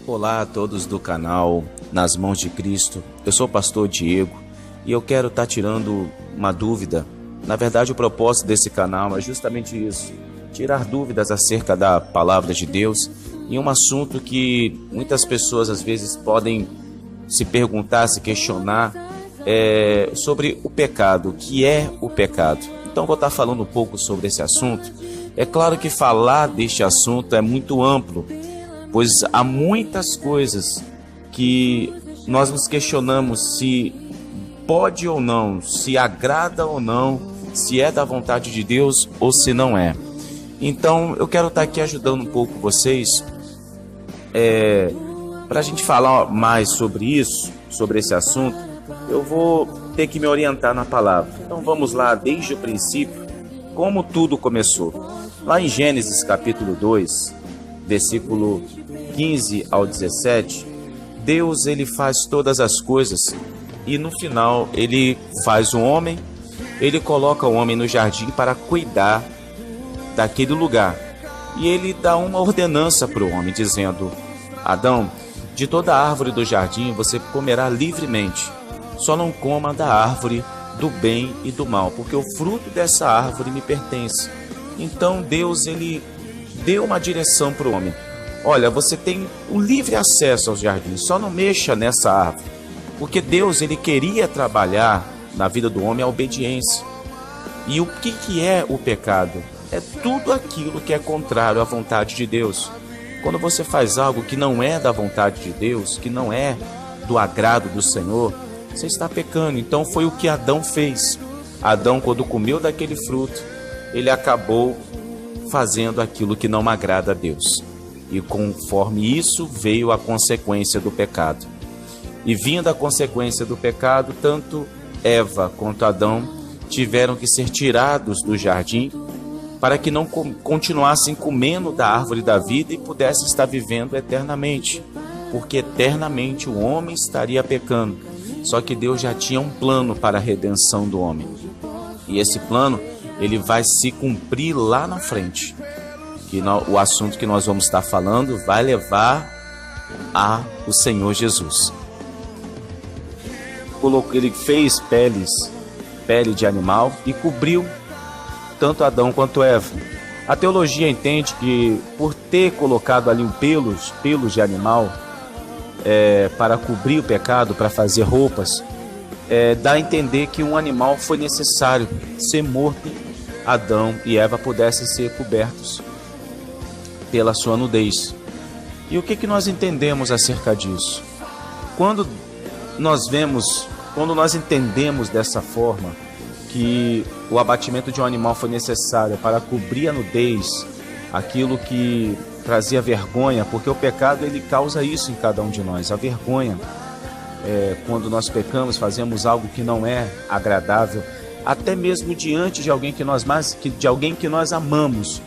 Olá a todos do canal Nas Mãos de Cristo. Eu sou o pastor Diego e eu quero estar tirando uma dúvida. Na verdade, o propósito desse canal é justamente isso: tirar dúvidas acerca da palavra de Deus em um assunto que muitas pessoas às vezes podem se perguntar, se questionar sobre o pecado. O que é o pecado? Então vou estar falando um pouco sobre esse assunto. É claro que falar deste assunto é muito amplo, pois há muitas coisas que nós nos questionamos se pode ou não, se agrada ou não, se é da vontade de Deus ou se não é. Então eu quero estar aqui ajudando um pouco vocês para a gente falar mais sobre isso, sobre esse assunto. Eu vou ter que me orientar na palavra. Então vamos lá, desde o princípio, como tudo começou. Lá em Gênesis capítulo 2, versículo 15 ao 17, Deus ele faz todas as coisas e no final ele faz o homem, ele coloca o homem no jardim para cuidar daquele lugar. E ele dá uma ordenança para o homem, dizendo: Adão, de toda árvore do jardim você comerá livremente, só não coma da árvore do bem e do mal, porque o fruto dessa árvore me pertence. Então Deus ele deu uma direção para o homem: olha, você tem o livre acesso aos jardins, só não mexa nessa árvore. Porque Deus ele queria trabalhar na vida do homem a obediência. E o que é o pecado? É tudo aquilo que é contrário à vontade de Deus. Quando você faz algo que não é da vontade de Deus, que não é do agrado do Senhor, você está pecando. Então foi o que Adão fez. Adão, quando comeu daquele fruto, ele acabou fazendo aquilo que não agrada a Deus. E conforme isso veio a consequência do pecado. E vindo a consequência do pecado, tanto Eva quanto Adão tiveram que ser tirados do jardim para que não continuassem comendo da árvore da vida e pudessem estar vivendo eternamente. Porque eternamente o homem estaria pecando. Só que Deus já tinha um plano para a redenção do homem. E esse plano ele vai se cumprir lá na frente. O assunto que nós vamos estar falando vai levar ao Senhor Jesus. Ele fez pele de animal e cobriu tanto Adão quanto Eva. A teologia entende que por ter colocado ali pelos de animal para cobrir o pecado, para fazer roupas, dá a entender que um animal foi necessário ser morto. Adão e Eva pudessem ser cobertos pela sua nudez. E o que nós entendemos acerca disso? Quando nós entendemos dessa forma, que o abatimento de um animal foi necessário para cobrir a nudez, aquilo que trazia vergonha, porque o pecado ele causa isso em cada um de nós, a vergonha. Quando nós pecamos, fazemos algo que não é agradável, até mesmo diante de alguém que nós amamos.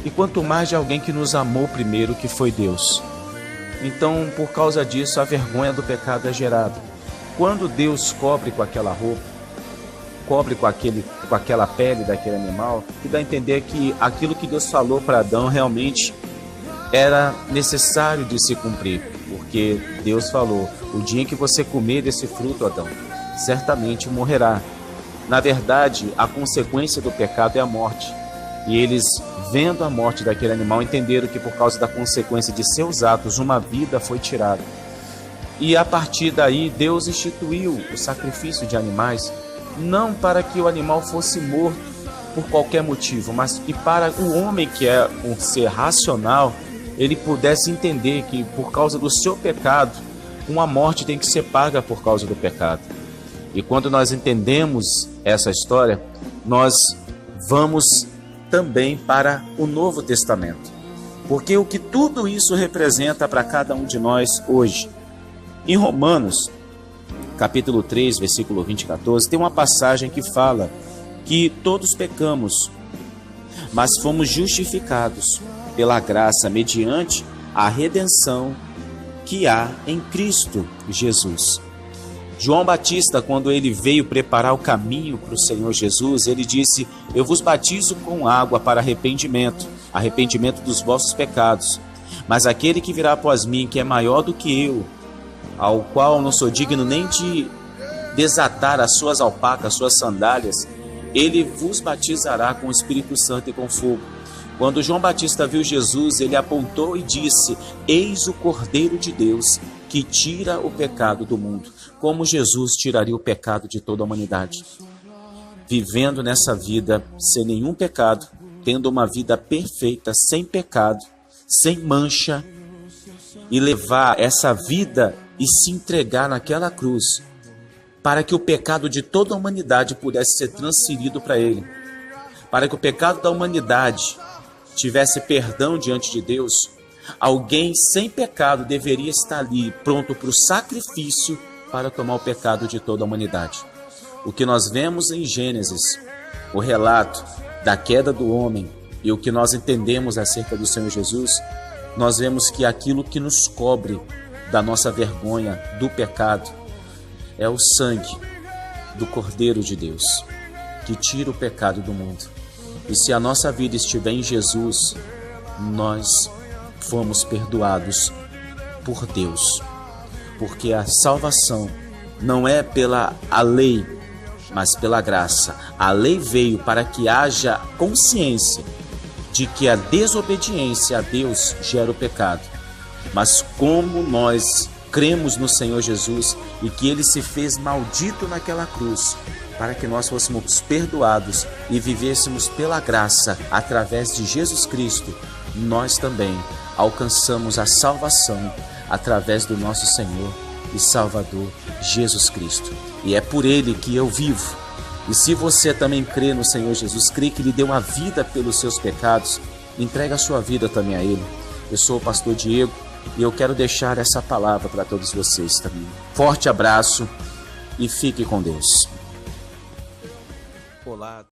E quanto mais de alguém que nos amou primeiro, que foi Deus. Então, por causa disso, a vergonha do pecado é gerada. Quando Deus cobre com aquela roupa, cobre com aquela pele daquele animal, que dá a entender que aquilo que Deus falou para Adão realmente era necessário de se cumprir. Porque Deus falou: o dia em que você comer desse fruto, Adão, certamente morrerá. Na verdade, a consequência do pecado é a morte. E eles, vendo a morte daquele animal, entenderam que por causa da consequência de seus atos, uma vida foi tirada. E a partir daí, Deus instituiu o sacrifício de animais, não para que o animal fosse morto por qualquer motivo, mas que para o homem, que é um ser racional, ele pudesse entender que por causa do seu pecado, uma morte tem que ser paga por causa do pecado. E quando nós entendemos essa história, nós vamos também para o Novo Testamento. Porque o que tudo isso representa para cada um de nós hoje. Em Romanos, capítulo 3, versículo 20 e 14, tem uma passagem que fala que todos pecamos, mas fomos justificados pela graça mediante a redenção que há em Cristo Jesus. João Batista, quando ele veio preparar o caminho para o Senhor Jesus, ele disse: eu vos batizo com água para arrependimento dos vossos pecados, Mas aquele que virá após mim, que é maior do que eu, ao qual não sou digno nem de desatar as suas alpacas, as suas sandálias, ele vos batizará com o Espírito Santo e com fogo. Quando João Batista viu Jesus, ele apontou e disse: eis o Cordeiro de Deus, que tira o pecado do mundo. Como Jesus tiraria o pecado de toda a humanidade? Vivendo nessa vida sem nenhum pecado, tendo uma vida perfeita, sem pecado, sem mancha, e levar essa vida e se entregar naquela cruz, para que o pecado de toda a humanidade pudesse ser transferido para ele, para que o pecado da humanidade tivesse perdão diante de Deus. Alguém sem pecado deveria estar ali, pronto para o sacrifício para tomar o pecado de toda a humanidade. O que nós vemos em Gênesis, o relato da queda do homem, e o que nós entendemos acerca do Senhor Jesus, nós vemos que aquilo que nos cobre da nossa vergonha, do pecado, é o sangue do Cordeiro de Deus, que tira o pecado do mundo. E se a nossa vida estiver em Jesus, nós fomos perdoados por Deus. Porque a salvação não é pela lei, mas pela graça. A lei veio para que haja consciência de que a desobediência a Deus gera o pecado. Mas como nós cremos no Senhor Jesus e que Ele se fez maldito naquela cruz, para que nós fôssemos perdoados e vivêssemos pela graça através de Jesus Cristo, nós também alcançamos a salvação através do nosso Senhor e Salvador Jesus Cristo. E é por Ele que eu vivo. E se você também crê no Senhor Jesus, crê que Ele deu a vida pelos seus pecados, entrega a sua vida também a Ele. Eu sou o pastor Diego e eu quero deixar essa palavra para todos vocês também. Forte abraço e fique com Deus. Olá.